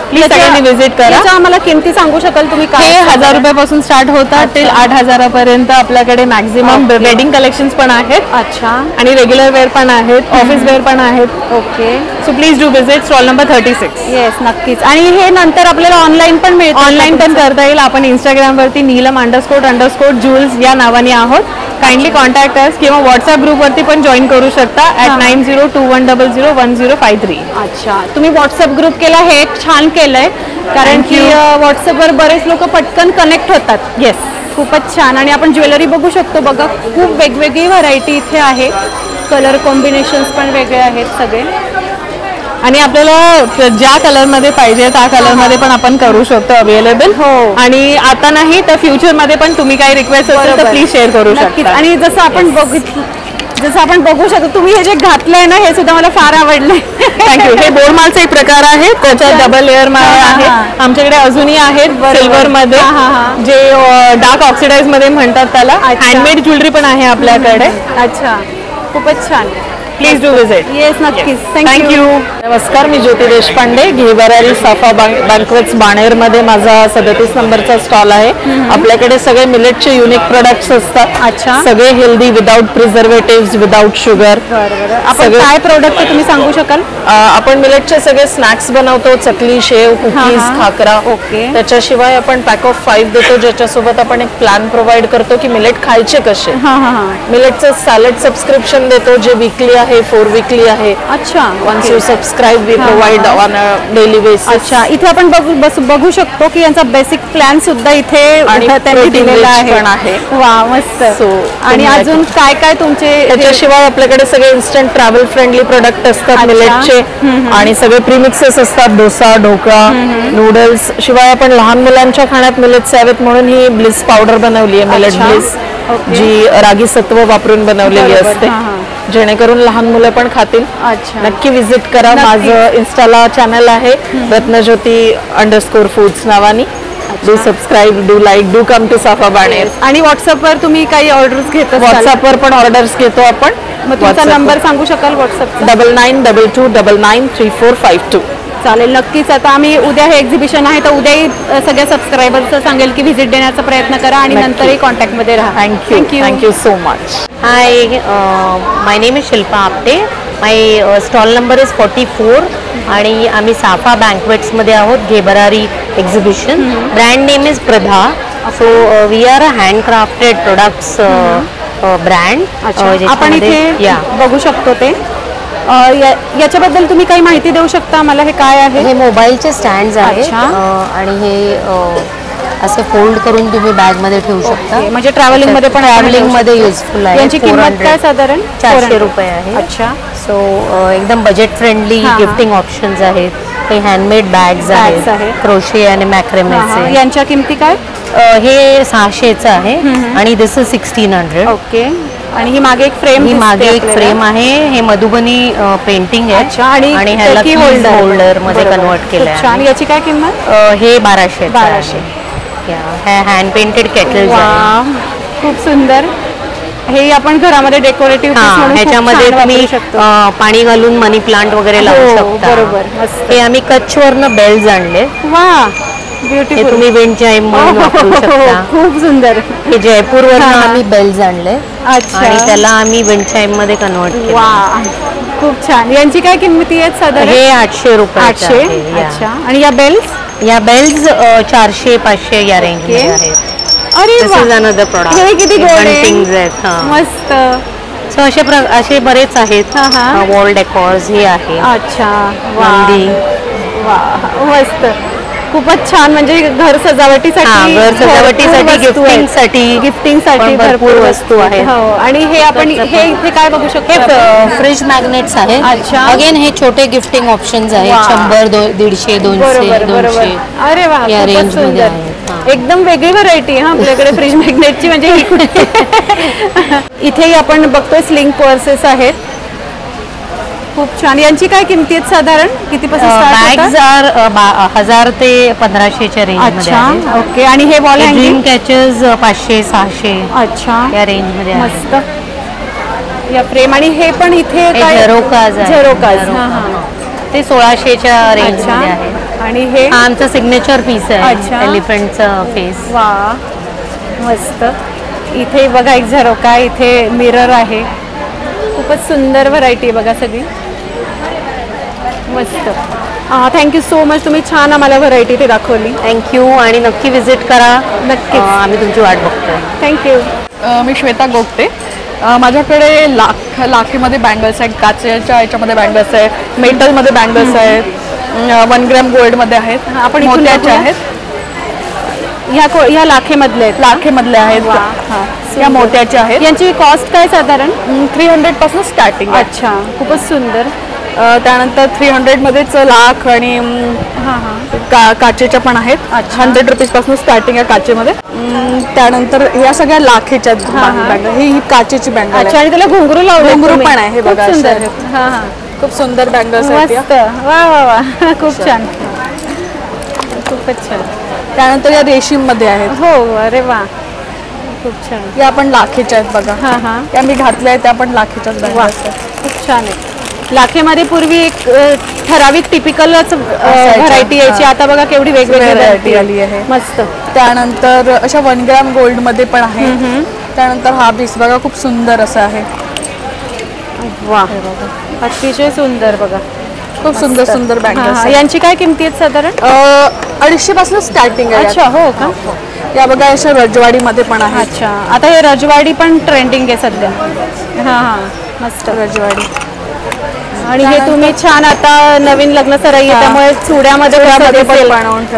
प्लीज सगळ्यांनी व्हिजिट करा. आम्हाला किमती सांगू शकाल तुम्ही? काय 1000 रुपयापासून स्टार्ट होतात टिल 8000 आपल्याकडे मॅक्झिमम वेडिंग कलेक्शन्स पण आहेत. अच्छा. आणि रेग्युलर वेअर पण आहेत, ऑफिस वेअर पण आहेत. Okay. So please do visit stall number 36. Yes, नक्कीच. आणि हे नंतर आपल्याला ऑनलाईन पण मिळतं. ऑनलाईन पण करता येईल. आपण इंस्टाग्रामवरती नीलम__ ज्युल्स या नावाने आहोत. काइंडली कॉन्टॅक्ट अस किंवा व्हॉट्सअप ग्रुपवरती पण जॉईन करू शकता @ 9021001053. अच्छा, तुम्ही व्हॉट्सअप ग्रुप केला हे छान केलंय, कारण की व्हॉट्सअपवर बरेच लोक पटकन कनेक्ट होतात. येस, खूपच छान. आणि आपण ज्वेलरी बघू शकतो बघा, खूप वेगवेगळी व्हरायटी इथे आहे. कलर कॉम्बिनेशन्स पण वेगळे आहेत सगळे. आणि आपल्याला ज्या कलरमध्ये पाहिजे त्या कलरमध्ये पण आपण करू शकतो अवेलेबल. हो. आणि आता नाही तर फ्युचरमध्ये पण तुम्ही काही रिक्वेस्ट असेल तर प्लीज शेअर करू शकता. आणि जसं आपण बघू शकतो, तुम्ही हे जे घातलंय ना हे सुद्धा मला फार आवडलंय. थँक्यू. हे बोरमालचा एक प्रकार आहे, त्याच्यात डबल लेअर माळ आहे. आमच्याकडे अजूनही आहेत सिल्वर मध्ये, जे डार्क ऑक्सिडाइज मध्ये म्हणतात त्याला. हँडमेड ज्वेलरी पण आहे आपल्याकडे. अच्छा, खूपच छान. Please do visit. येस, नक्कीच. थँक्यू. नमस्कार, मी ज्योती देशपांडे. घे भरारी साफा बँकवेट्स बाणेरमध्ये माझा 37 नंबरचा स्टॉल आहे. आपल्याकडे सगळे मिलेटचे युनिक प्रोडक्ट्स असतात. अच्छा. सगळे healthy, without preservative, without sugar. आपण काय प्रोडक्ट तुम्ही सांगू शकाल? आपण मिलेटचे सगळे स्नॅक्स बनवतो, चकली, शेव, कुकीज, खाकरा. ओके. त्याच्याशिवाय आपण पॅक ऑफ 5 देतो, ज्याच्यासोबत आपण एक प्लॅन प्रोव्हाइड करतो की मिलेट खायचे कसे. मिलेटचं सॅलड सबस्क्रिप्शन देतो, जे वीकली आहे, 4 वीकली आहे. अच्छा. Once you subscribe we provide on a daily basis. अच्छा, इथे आपण बघू शकतो की यांचा बेसिक प्लॅन सुद्धा इथे त्यांनी दिलेला आहे. वा, मस्त. आणि अजून काय काय तुमचे? त्याच्याशिवाय आपल्याकडे सगळे इन्स्टंट ट्रॅव्हल फ्रेंडली प्रोडक्ट असतात मिलेटचे. आणि सगळे प्रीमिक्सेस असतात, डोसा, ढोकळा, नूडल्स. शिवाय आपण लहान मुलांच्या खाण्यात मिलेट्स यावेत म्हणून ही ब्लिस पावडर बनवली आहे, मिलेट ब्लिस, जी रागी सत्व वापरून बनवलेली असते, जेणेकरून लहान मुलं पण खातील. नक्की विजिट करा. माझं इन्स्टाला चॅनल आहे रत्नज्योती_foods नावानी. Do subscribe, do like, do come to Safa Baner. आणि व्हॉट्सअपवर तुम्ही काही ऑर्डर्स घेता? व्हॉट्सअपवर पण ऑर्डर्स घेतो आपण. मग तुमचा नंबर सांगू शकाल व्हॉट्सअपचा? 9922993452. चालेल, नक्कीच. आता आम्ही उद्या हे एक्झिबिशन आहे, तर उद्याही सगळ्या सबस्क्रायबर्सचं सांगेल की व्हिजिट देण्याचा प्रयत्न करा आणि नंतरही कॉन्टॅक्टमध्ये राहा. Thank you so much. Hi, my name is Shilpa Apte. My stall number is 44 आणि आम्ही साफा बँकवेट्समध्ये आहोत, Ghe Bharari exhibition. Brand name is Pradha. So we are a handcrafted products brand. आपण इथे बघू शकतो ते. याच्याबद्दल तुम्ही काही माहिती देऊ शकता मला? हे काय आहे? हे मोबाईलचे स्टँड्स आहेत आणि हे असे फोल्ड करून तुम्ही बॅग मध्ये ठेवू शकता. म्हणजे ट्रॅव्हलिंग मध्ये पण मध्ये युजफुल आहे. यांची किंमत काय साधारण? 400 रुपये आहे. अच्छा. सो एकदम बजेट फ्रेंडली गिफ्टिंग ऑप्शन्स आहेत. हे हँडमेड बॅग्स आहेत, क्रोशे आणि मॅक्रेमेचे. यांच्या किमती काय? हे 600चं आहे आणि दिस इज 1600. ओके. आणि ही मागे एक फ्रेम, ही मागे एक फ्रेम आहे. हे मधुबनी पेंटिंग आहे आणि ह्याला की होल्डर मध्ये कन्वर्ट केलं आहे. आणि याची काय किंमत? हे 1200. हँड पेंटेड केटल्स आहे. खूप सुंदर. हे आपण घरामध्ये डेकोरेटिव्ह ह्याच्यामध्ये तुम्ही पाणी घालून मनी प्लांट वगैरे लावू शकता. बरोबर. हे आम्ही कच्छवरनं बेल्स आणले. वा, हे तुम्ही विंड चाइम म्हणून वापरू शकता. खूप सुंदर. हे जयपूरवरनं आम्ही बेल्स आणले आणि त्याला आम्ही विंड चाइम मध्ये कन्वर्ट केलं. वा, खूप छान. यांची काय किंमती आहेत साधारण? हे 800 रुपये. 800. अच्छा. आणि या बेल्स? या बेल्स 400-500 या रेंज मध्ये आहेत. अरे वा, हे किती गोड आहेत. मस्त. सो असे बरेच आहेत. वॉल डेकॉर्स हे आहे. अच्छा. वा, मस्त. खूपच छान. म्हणजे घर सजावटीसाठी, गिफ्टिंगसाठी भरपूर वस्तू आहेत. हो. आणि हे आपण हे इथे काय बघू शकतो? फ्रिज मॅग्नेट्स आहेत. अच्छा. अगेन हे छोटे गिफ्टिंग ऑप्शन्स आहेत. 100, 150, 200, 200. अरे वा, या रेंज मध्ये आहेत. एकदम वेगळी व्हरायटी आहे आपल्याकडे फ्रिज मॅग्नेटची. म्हणजे इथेही आपण बघतोय स्लिंग पर्सेस आहेत. खूप छान. यांची काय किमती आहेत साधारण? कितीपासून? बॅग्स 1000 ते 1500च्या रेंज मध्ये आहेत. ओके. आणि हे वॉल ड्रीम कॅचेस 500-600. अच्छा. या रेंज मध्ये मस्त. या फ्रेम. आणि हे पण इथे झरोकाज. ते 1600च्या रेंज मध्ये आहे. आणि हे आमचं सिग्नेचर पीस आहे. एलिफंटचा फेस. वा, मस्त. इथे बघा एक झरोका, इथे मिरर आहे. खूपच सुंदर व्हरायटी आहे बघा सगळी. मस्त. Thank you so much. तुम्ही छान आम्हाला व्हरायटी इथे दाखवली. थँक्यू. आणि नक्की विजिट करा. नक्कीच. आम्ही तुमची वाट बघतोय. थँक्यू. मी श्वेता गोगटे. माझ्याकडे लाखेमध्ये बँगल्स आहेत. काचेच्या याच्यामध्ये बँगल्स आहेत, मेटलमध्ये बँगल्स आहेत, 1 ग्रॅम गोल्डमध्ये आहेत, आपण मोत्याचे आहेत. ह्या लाखेमधले आहेत. या मोत्याच्या आहेत. यांची कॉस्ट काय साधारण? 300 पासून स्टार्टिंग. अच्छा. खूपच सुंदर. त्यानंतर 300 मध्येच लाख आणि काचेच्या पण आहेत. 100 रुपीज पासून स्टार्टिंग आहे काचेमध्ये. त्यानंतर या सगळ्या लाखेच्या बँगल. ही काचेची बँगल. अच्छा. आणि त्याला घुंगरू लावले. घुंगरू पण आहे. हे बघा, सुंदर. खूप सुंदर बँगल्स आहेत. वा वा वा, खूप छान. खूपच छान. त्यानंतर या रेशीम मध्ये आहेत. हो. अरे वा, खूप छान. या पण लाखेच्या आहेत बघा. या मी घातल्या आहेत त्या पण लाखेच्याच बँगल्स आहेत. खूप छान आहे. लाखेमध्ये पूर्वी एक ठराविक टिपिकलच व्हरायटी यायची. आता बघा केवढी वेगवेगळी व्हरायटी आली आहे. मस्त. त्यानंतर अशा 1 ग्रॅम गोल्ड मध्ये पण आहे. त्यानंतर हा पीस बघा, खूप सुंदर असा आहे. वा, अतिशय सुंदर बघा. खूप सुंदर सुंदर बँगल्स. यांची काय किमती आहेत साधारण? 250 पासून स्टार्टिंग आहे. अच्छा. हो का. या बघा अशा रजवाडी मध्ये पण आहे. अच्छा. आता हे रजवाडी पण ट्रेंडिंग आहे सध्या. मस्त. रजवाडी. आणि हे तुम्ही छान आता नवीन लग्न सराई आहे त्यामुळे चुड्यामध्ये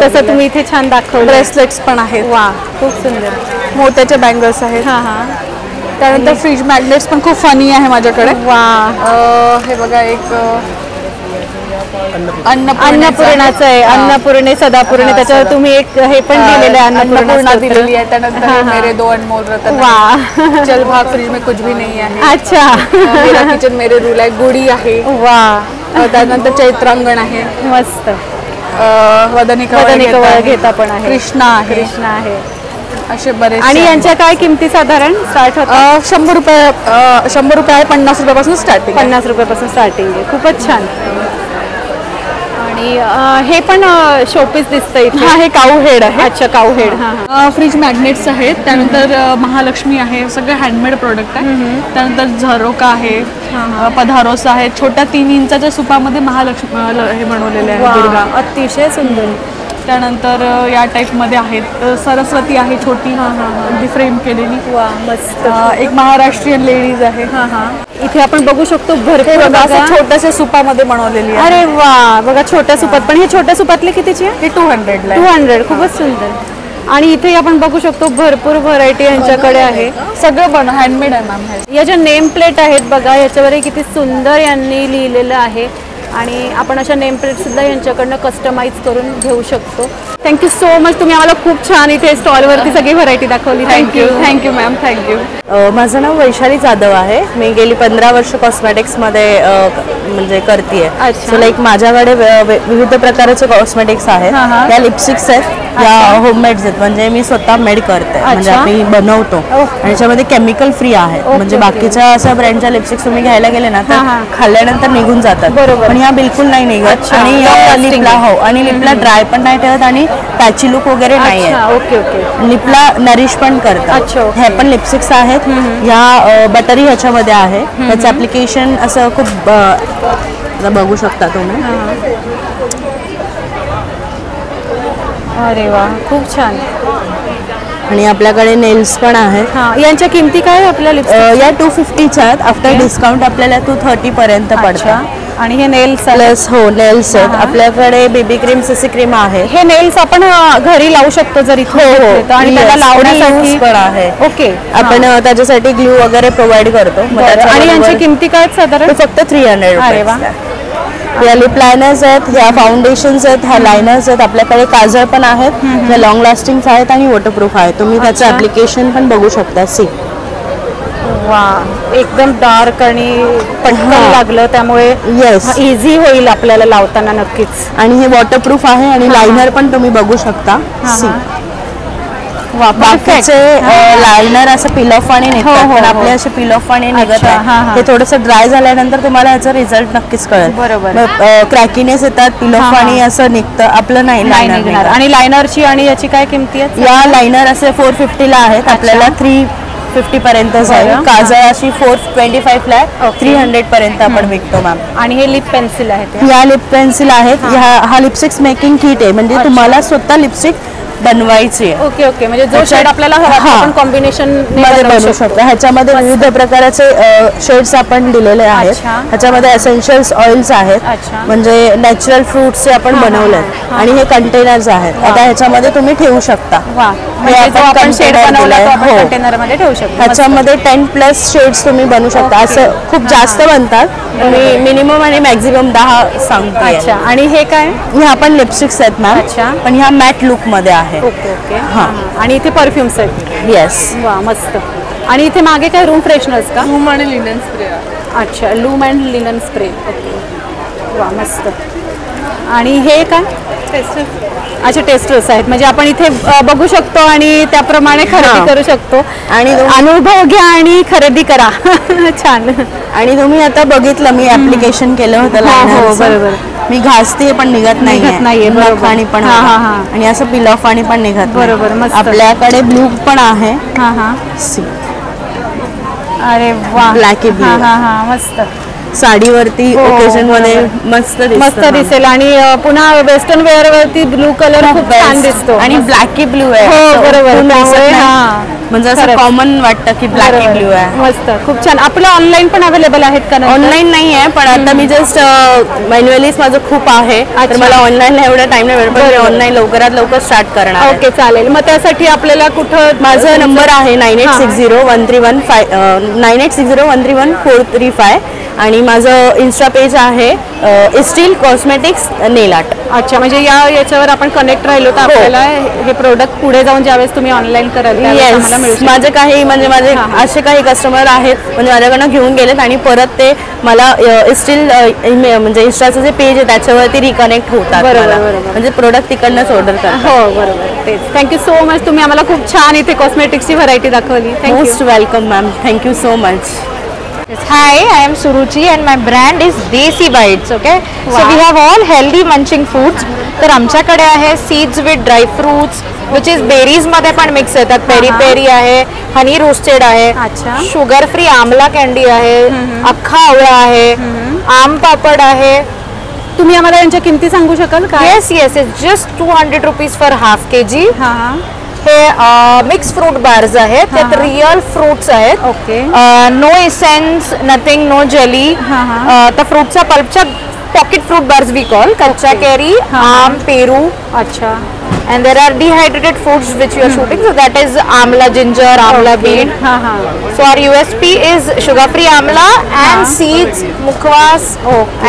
तसं तुम्ही इथे छान दाखवलं. ब्रेसलेट्स पण आहेत. वा, खूप सुंदर. मोत्याचे बँगल्स आहेत. त्यानंतर फ्रीज मॅग्नेट्स पण खूप फनी आहे माझ्याकडे. वा. हे बघा एक अन्नपूर्णाचं आहे. अन्नपूर्णे सदापूर्णे. त्याच्यावर तुम्ही एक हे पण दिलेलं आहे. अन्नपूर्णा दिलेली आहे. त्यानंतर मेरे 2 अनमोल रतन. वा. चल भाग फ्रीज में कुछ भी नाही आहे. अच्छा. मेरा किचन मेरे रूल आहे. गुढी आहे. वा. त्यानंतर चैत्रांगण आहे. मस्त. वदनी कवळ घेता पण आहे. कृष्णा आहे. असे बरेच. आणि यांच्या काय किमती साधारण स्टार्ट होतात? 100 रुपये. 100 रुपये आहे. 50 रुपयापासून स्टार्टिंग. 50 रुपयापासून स्टार्टिंग आहे. खूपच छान. आणि हे पण शोपीस दिसतंय. हे काऊ हेड आहे. अच्छा. काऊ हेड. फ्रीज मॅग्नेट्स आहेत. त्यानंतर महालक्ष्मी आहे. सगळे हँडमेड प्रोडक्ट आहे. त्यानंतर झरोका आहे. पधारोस आहे. छोट्या 3 इंचाच्या सुपामध्ये महालक्ष्मी हे बनवलेले आहे. दुर्गा. अतिशय सुंदर. त्यानंतर या टाईप मध्ये आहेत. सरस्वती आहे छोटी, अगदी फ्रेम केलेली. वा, मस्त. एक महाराष्ट्रीयन लेडीज आहे. इथे आपण बघू शकतो भरपूर बघा, छोट्याशा सुपामध्ये बनवलेली आहे. अरे वा, बघा छोट्या सुपात. पण हे छोट्या सुपातले कितीची आहे? हे 200 ला. 200. खूपच सुंदर. आणि इथे आपण बघू शकतो भरपूर व्हरायटी यांच्याकडे आहे. सगळं हँडमेड आहे मॅम हे. या ज्या नेम प्लेट आहेत बघा, याच्यावर किती सुंदर यांनी लिहिलेलं आहे आणि आपण अशा नेम प्लेट सुद्धा यांच्याकडनं कस्टमाइज करून घेऊ शकतो. थँक्यू सो मच, तुम्ही आम्हाला खूप छान इथे स्टॉलवरती सगळी व्हरायटी दाखवली. Thank you ma'am, thank you. माझं नाव वैशाली जाधव आहे. मी गेली 15 वर्ष कॉस्मेटिक्समध्ये म्हणजे करते. सो लाईक माझ्याकडे विविध प्रकारचे कॉस्मेटिक्स आहेत. या लिपस्टिक्स आहेत, या होममेड्स आहेत, म्हणजे मी स्वतः मेड करते, म्हणजे आम्ही बनवतो आणि त्याच्यामध्ये केमिकल फ्री आहे. म्हणजे बाकीच्या अशा ब्रँडच्या लिपस्टिक्स तुम्ही घ्यायला गेले ना तर खाल्ल्यानंतर निघून जातात, पण ह्या बिलकुल नाही निघत. आणि लिपला आणि लिपला ड्राय पण नाही ठेवत आणि पॅची लुक वगैरे नाही आहे. ओके. लिपला नरिश पण करतात. हे पण लिपस्टिक्स आहेत. ह्या बटरी ह्याच्यामध्ये आहे. त्याचं ऍप्लिकेशन असं खूप बघू शकता तुम्ही. अरे वा, खूप छान. आणि आपल्याकडे नेल्स पण आहेत. यांच्या किमती काय आपल्या लिपस्टिक? या 250च्या आहेत. आफ्टर डिस्काउंट आपल्याला 230 पर्यंत पडतात. आणि हे नेल्स प्लस हो नेल्स आहेत. आपल्याकडे बेबी क्रीम, सीसी क्रीम आहे. हे नेल्स आपण घरी लावू शकतो जर इथे आणि त्याला लावण्यासाठी पण आहे. ओके, आपण त्याच्यासाठी ग्लू वगैरे प्रोव्हाइड करतो. आणि यांची किमती काय साधारण? फक्त 300 रुपये. या लिप लायनर्स आहेत, ह्या फाउंडेशन्स आहेत, ह्या लायनर्स आहेत. आपल्याकडे काजळ पण आहेत, ह्या लॉंग लास्टिंग आहेत आणि वॉटरप्रूफ आहेत. तुम्ही त्याचं ऍप्लिकेशन पण बघू शकता. सी वा, एकदम डार्क आणि पटकन लागलं, त्यामुळे येस इझी होईल आपल्याला लावताना नक्कीच. आणि हे वॉटरप्रूफ आहे आणि लायनर पण तुम्ही बघू शकता. बाकीचे लायनर असं पिल ऑफ आणि निघतात, पण आपले असे पिल ऑफ आणि निघत आहे. ते थोडंसं ड्राय झाल्यानंतर तुम्हाला याचा रिझल्ट नक्कीच कळेल. बरोबर. क्रॅकीनेस येतात, पिल ऑफ आणि असं निघतं. आपलं नाही निघणार. आणि लायनरची आणि याची काय किमती आहे? या लायनर असे 450 ला आहेत. आपल्याला 350 पर्यंत जाईल. काजळ अशी 425 ला आहे. 300 पर्यंत आपण विकतो मॅम. आणि हे लिप पेन्सिल आहेत? या लिप पेन्सिल आहेत. हा लिपस्टिक्स मेकिंग किट आहे, म्हणजे तुम्हाला स्वतः लिपस्टिक बनवायची आहे. ओके. म्हणजे जो शेड आपल्याला हवा आपण कॉम्बिनेशन मध्ये बनवू शकतो. ह्याच्यामध्ये विविध प्रकारचे शेड्स आपण दिलेले आहेत. ह्याच्यामध्ये एसेन्शियल्स ऑइल्स आहेत, म्हणजे नॅचरल फ्रुट्सचे आपण बनवले आहेत. आणि हे कंटेनर्स आहेत. आता ह्याच्यामध्ये तुम्ही ठेवू शकता. कंटेनर ठेवू शकतो. ह्याच्यामध्ये 10+ शेड्स तुम्ही बनवू शकता. असं खूप जास्त बनतात, मी मिनिमम आणि मॅक्झिमम 10 सांगते. आणि हे काय? ह्या पण लिपस्टिक्स आहेत मॅम, पण ह्या मॅट लुक मध्ये आहे. ओके. आणि इथे परफ्युम्स आहेत? येस. वा, मस्त. आणि इथे मागे काय रूम फ्रेशनर्स का? लूम आणि लिनन स्प्रे. अच्छा, loom and linen spray. Okay. वा, मस्त. आणि हे काय? अच्छा, टेस्टर्स आहेत, म्हणजे आपण इथे बघू शकतो आणि त्याप्रमाणे खरेदी करू शकतो. आणि अनुभव घ्या आणि खरेदी करा. छान. आणि तुम्ही आता बघितलं, मी ऍप्लिकेशन केलं होतं. बरोबर. मी घासते पण निघत नाहीये. पाणी पण आणि असं पिल ऑफ आणि पण निघत. बरोबर. मस्त. आपल्याकडे ब्लू पण आहे. अरे वा, ब्लॅक ब्लू. मस्त. साडीवरती ओकेजन मध्ये मस्त दिसेल. आणि पुन्हा वेस्टर्न वेअर वरती ब्लू कलर खूप छान दिसतो. आणि ब्लॅकी ब्लू आहे. हो, बरोबर. म्हणजे असं कॉमन वाटतं की ब्लॅक ब्लू आहे. मस्त, खूप छान. आपलं ऑनलाईन पण अवेलेबल आहेत का? ऑनलाईन नाही आहे, पण आता मी जस्ट मॅन्युअलीच माझं खूप आहे, तर मला ऑनलाईनला एवढा टाइम नाही भेटत, पण ऑनलाईन लवकरात लवकर स्टार्ट करणार. ओके, चालेल. मग त्यासाठी आपल्याला कुठं? माझा नंबर आहे 9860131435 आणि माझं इन्स्टा पेज आहे इस्टील कॉस्मेटिक्स नेल आर्ट. अच्छा, म्हणजे याच्यावर आपण कनेक्ट राहिलो तर आपल्याला हे प्रोडक्ट पुढे जाऊन ज्यावेळेस तुम्ही ऑनलाईन कराल माझे काही म्हणजे माझे असे काही कस्टमर आहेत, म्हणजे माझ्याकडनं घेऊन गेलेत आणि परत ते मला इस्टील म्हणजे इन्स्टाचं जे पेज आहे त्याच्यावरती रिकनेक्ट होतात. म्हणजे प्रोडक्ट तिकडनंच ऑर्डर करतात. हो, बरोबर. तेच. Thank you so much. तुम्ही आम्हाला खूप छान इथे कॉस्मेटिक्सची व्हरायटी दाखवली. Most welcome ma'am. Thank you so much. Hi, I am Suruchi and my brand is Desi Bites. Okay, so we have all healthy munching foods. तर आमच्याकडे आहे seeds with dry fruits which is बेरीज मध्ये पण mix येतात. Peri peri आहे, honey roasted आहे, sugar free आमला कॅन्डी आहे, अख्खा आवळा आहे, आम पापड आहे. तुम्ही आम्हाला यांच्या किमती सांगू शकाल का? Yes, it's just 200 rupees for half kg. हे मिक्स फ्रूट बार्स आहेत, त्यात रिअल फ्रुट्स आहेत. Okay. No essence, nothing, no jelly. त्या फ्रूटच्या पल्पच्या pocket fruit bars we call. कच्चा केरी, आम, पेरू. अच्छा. and there are dehydrated foods which you are shooting. So that is amla ginger, amla bean. So our USP is sugar free amla and seeds, mukwas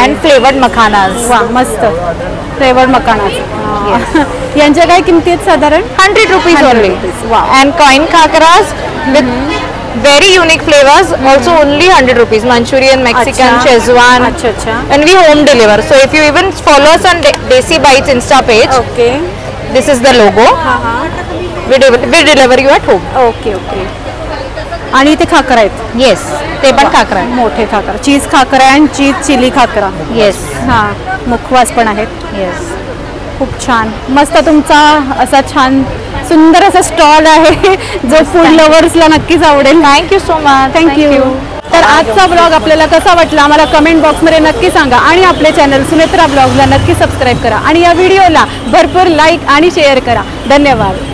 and flavored makhanas. वा मस्त flavoured मखाना यांच्या काय किमती आहेत साधारण 100 rupees only. And coin khakras with very unique flavors, also only 100 rupees. Manchurian, Mexican, Szechuan. And we home deliver. So if you even follow us on Desi Bites Insta page, this is the logo. We deliver you at home. Okay okay आणि इथे खाकरा आहेत. Yes, ते पण खाकरा. मोठे खाकरा, चीज खाकरा आणि चीज chilli khakhra. Yes. हां मुखवास पण आहेत. Yes. खूप छान मस्त तुमचा असा छान सुंदर असा स्टॉल आहे जो फूड लवर्सला नक्कीच आवडेल. Thank you so much. थँक्यू. तर आजचा ब्लॉग आपल्याला कसा वाटला आम्हाला कमेंट बॉक्समध्ये नक्की सांगा आणि आपले चॅनल सुनेत्रा ब्लॉगला नक्की सबस्क्राईब करा आणि या व्हिडिओला भरपूर लाईक आणि शेअर करा. धन्यवाद.